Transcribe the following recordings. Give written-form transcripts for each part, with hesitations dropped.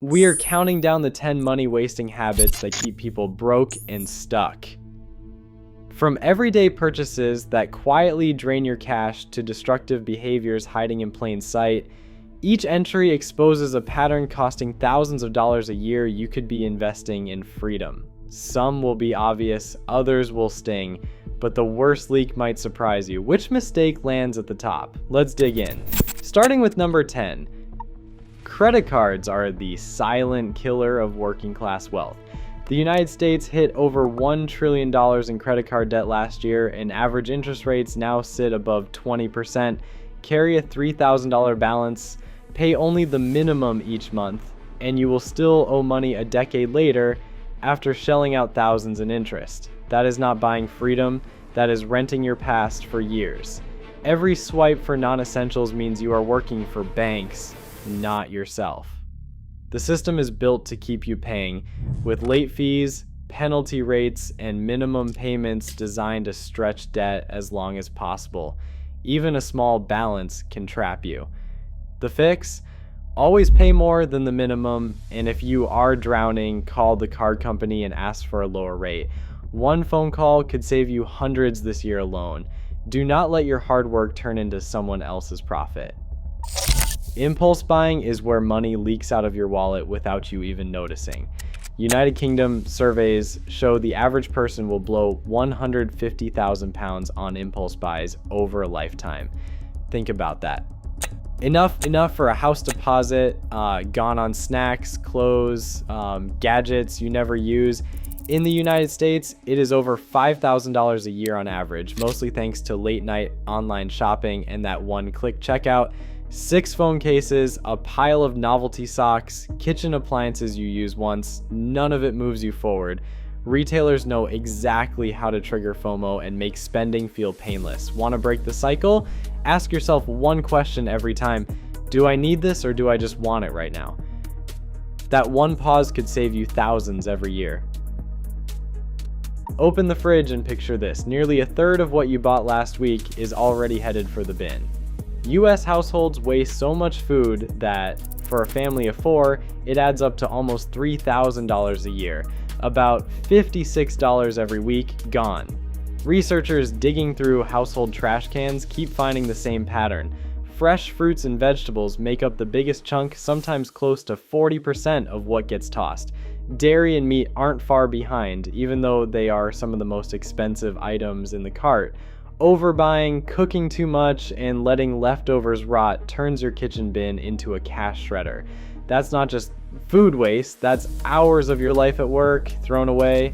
We are counting down the 10 money-wasting habits that keep people broke and stuck. From everyday purchases that quietly drain your cash to destructive behaviors hiding in plain sight, each entry exposes a pattern costing thousands of dollars a year you could be investing in freedom. Some will be obvious, others will sting, but the worst leak might surprise you. Which mistake lands at the top? Let's dig in. Starting with number 10. Credit cards are the silent killer of working class wealth. The United States hit over $1 trillion in credit card debt last year, and average interest rates now sit above 20%. Carry a $3,000 balance, pay only the minimum each month, and you will still owe money a decade later after shelling out thousands in interest. That is not buying freedom, that is renting your past for years. Every swipe for non-essentials means you are working for banks, not yourself. The system is built to keep you paying, with late fees, penalty rates, and minimum payments designed to stretch debt as long as possible. Even a small balance can trap you. The fix? Always pay more than the minimum, and if you are drowning, call the card company and ask for a lower rate. One phone call could save you hundreds this year alone. Do not let your hard work turn into someone else's profit. Impulse buying is where money leaks out of your wallet without you even noticing. United Kingdom surveys show the average person will blow 150,000 pounds on impulse buys over a lifetime. Think about that. Enough for a house deposit, gone on snacks, clothes, gadgets you never use. In the United States, it is over $5,000 a year on average, mostly thanks to late night online shopping and that one-click checkout. 6 phone cases, a pile of novelty socks, kitchen appliances you use once, none of it moves you forward. Retailers know exactly how to trigger FOMO and make spending feel painless. Want to break the cycle? Ask yourself one question every time. Do I need this or do I just want it right now? That one pause could save you thousands every year. Open the fridge and picture this. Nearly a third of what you bought last week is already headed for the bin. US households waste so much food that, for a family of 4, it adds up to almost $3,000 a year. About $56 every week gone. Researchers digging through household trash cans keep finding the same pattern. Fresh fruits and vegetables make up the biggest chunk, sometimes close to 40% of what gets tossed. Dairy and meat aren't far behind, even though they are some of the most expensive items in the cart. Overbuying, cooking too much, and letting leftovers rot turns your kitchen bin into a cash shredder. That's not just food waste, that's hours of your life at work thrown away.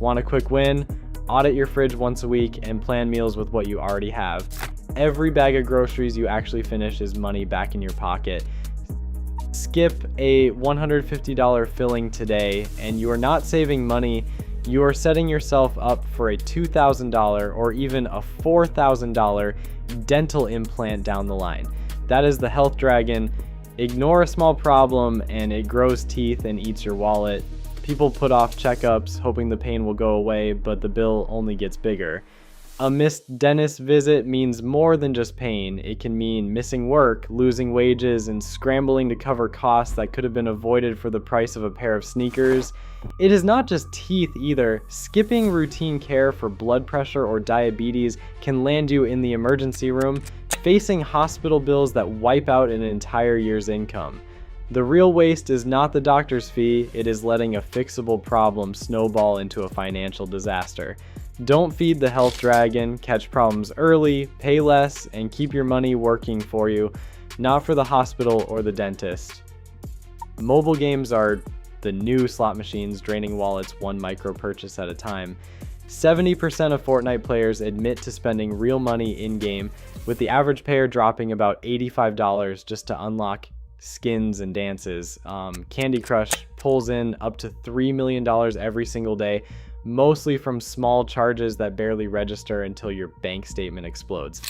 Want a quick win? Audit your fridge once a week and plan meals with what you already have. Every bag of groceries you actually finish is money back in your pocket. Skip a $150 filling today and you are not saving money. You are setting yourself up for a $2,000 or even a $4,000 dental implant down the line. That is the health dragon. Ignore a small problem and it grows teeth and eats your wallet. People put off checkups hoping the pain will go away, but the bill only gets bigger. A missed dentist visit means more than just pain. It can mean missing work, losing wages, and scrambling to cover costs that could have been avoided for the price of a pair of sneakers. It is not just teeth either. Skipping routine care for blood pressure or diabetes can land you in the emergency room, facing hospital bills that wipe out an entire year's income. The real waste is not the doctor's fee, it is letting a fixable problem snowball into a financial disaster. Don't feed the health dragon, catch problems early, pay less, and keep your money working for you, not for the hospital or the dentist. Mobile games are the new slot machines, draining wallets one micro purchase at a time. 70% of Fortnite players admit to spending real money in-game, with the average payer dropping about $85 just to unlock skins and dances. Candy Crush pulls in up to $3 million every single day, mostly from small charges that barely register until your bank statement explodes.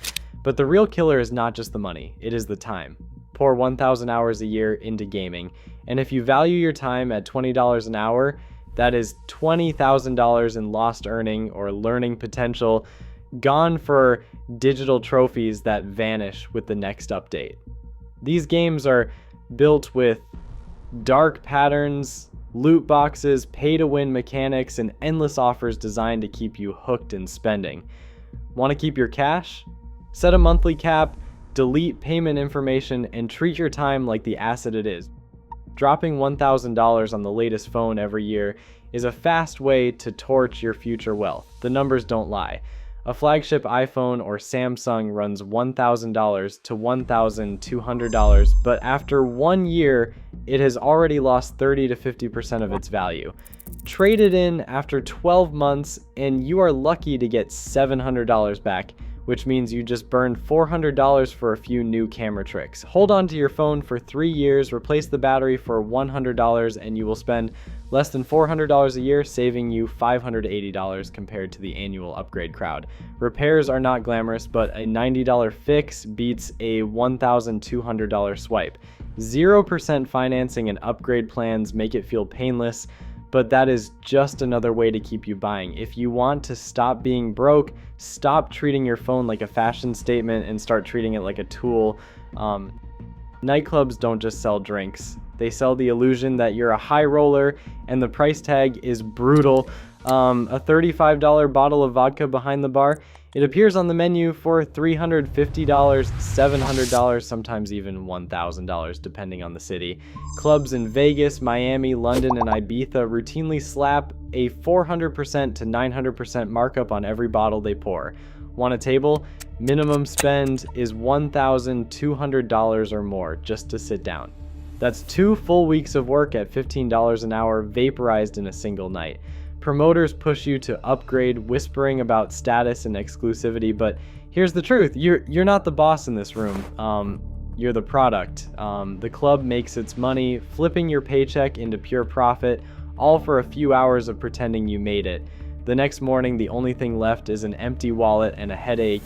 But the real killer is not just the money, it is the time. Pour 1,000 hours a year into gaming, and if you value your time at $20 an hour, that is $20,000 in lost earning or learning potential, gone for digital trophies that vanish with the next update. These games are built with Dark patterns, loot boxes, pay-to-win mechanics, and endless offers designed to keep you hooked in spending. Want to keep your cash? Set a monthly cap, delete payment information, and treat your time like the asset it is. Dropping $1,000 on the latest phone every year is a fast way to torch your future wealth. The numbers don't lie. A flagship iPhone or Samsung runs $1,000 to $1,200, but after 1 year, it has already lost 30 to 50% of its value. Trade it in after 12 months and you are lucky to get $700 back, which means you just burned $400 for a few new camera tricks. Hold on to your phone for 3 years, replace the battery for $100, and you will spend less than $400 a year, saving you $580 compared to the annual upgrade crowd. Repairs are not glamorous, but a $90 fix beats a $1,200 swipe. 0% financing and upgrade plans make it feel painless, but that is just another way to keep you buying. If you want to stop being broke, stop treating your phone like a fashion statement and start treating it like a tool. Nightclubs don't just sell drinks. They sell the illusion that you're a high roller, and the price tag is brutal. A $35 bottle of vodka behind the bar, it appears on the menu for $350, $700, sometimes even $1,000 depending on the city. Clubs in Vegas, Miami, London, and Ibiza routinely slap a 400% to 900% markup on every bottle they pour. Want a table? Minimum spend is $1,200 or more just to sit down. That's 2 full weeks of work at $15 an hour vaporized in a single night. Promoters push you to upgrade, whispering about status and exclusivity, but here's the truth. You're not the boss in this room. You're the product. The club makes its money, flipping your paycheck into pure profit, all for a few hours of pretending you made it. The next morning, the only thing left is an empty wallet and a headache.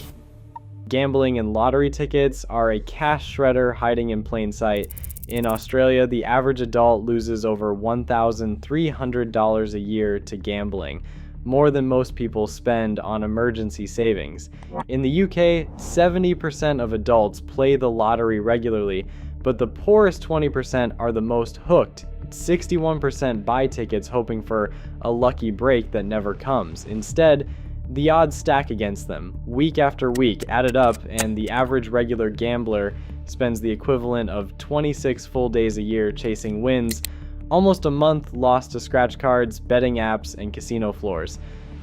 Gambling and lottery tickets are a cash shredder hiding in plain sight. In Australia, the average adult loses over $1,300 a year to gambling, more than most people spend on emergency savings. In the UK, 70% of adults play the lottery regularly, but the poorest 20% are the most hooked. 61% buy tickets hoping for a lucky break that never comes. Instead, the odds stack against them, week after week, added up, and the average regular gambler spends the equivalent of 26 full days a year chasing wins, almost a month lost to scratch cards, betting apps, and casino floors.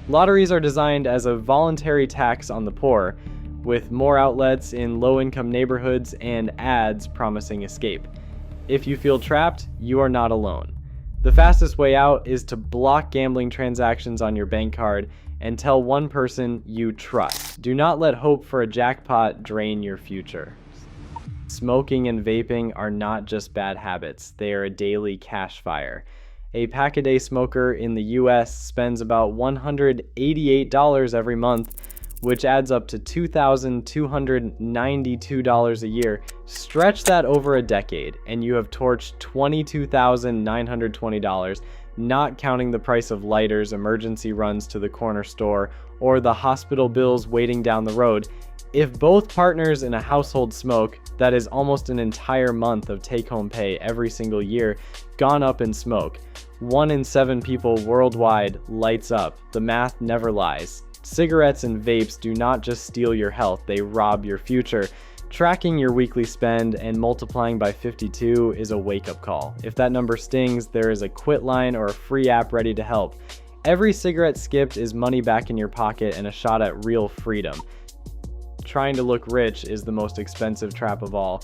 Lotteries are designed as a voluntary tax on the poor, with more outlets in low-income neighborhoods and ads promising escape. If you feel trapped, you are not alone. The fastest way out is to block gambling transactions on your bank card and tell one person you trust. Do not let hope for a jackpot drain your future. Smoking and vaping are not just bad habits, they are a daily cash fire. A pack-a-day smoker in the US spends about $188 every month, which adds up to $2,292 a year. Stretch that over a decade, and you have torched $22,920, not counting the price of lighters, emergency runs to the corner store, or the hospital bills waiting down the road. If both partners in a household smoke, that is almost an entire month of take-home pay every single year gone up in smoke. 1 in 7 people worldwide lights up. The math never lies. Cigarettes and vapes do not just steal your health, they rob your future. Tracking your weekly spend and multiplying by 52 is a wake-up call. If that number stings, there is a quit line or a free app ready to help. Every cigarette skipped is money back in your pocket and a shot at real freedom. Trying to look rich is the most expensive trap of all.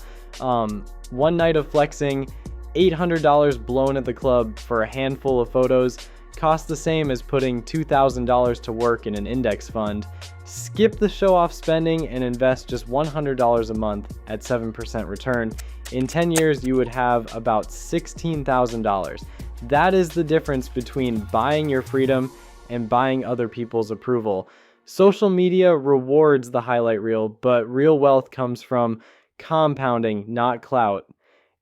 One night of flexing, $800 blown at the club for a handful of photos, costs the same as putting $2,000 to work in an index fund. Skip the show-off spending and invest just $100 a month at 7% return. In 10 years, you would have about $16,000. That is the difference between buying your freedom and buying other people's approval. Social media rewards the highlight reel, but real wealth comes from compounding, not clout.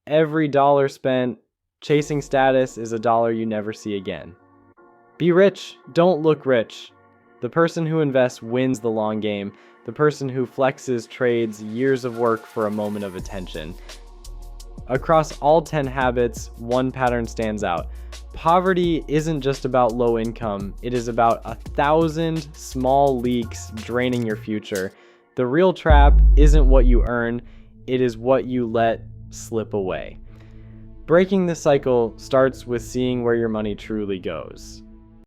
Every dollar spent chasing status is a dollar you never see again. Be rich, don't look rich. The person who invests wins the long game. The person who flexes trades years of work for a moment of attention. Across all 10 habits, one pattern stands out. Poverty isn't just about low income, it is about 1,000 small leaks draining your future. The real trap isn't what you earn, it is what you let slip away. Breaking the cycle starts with seeing where your money truly goes.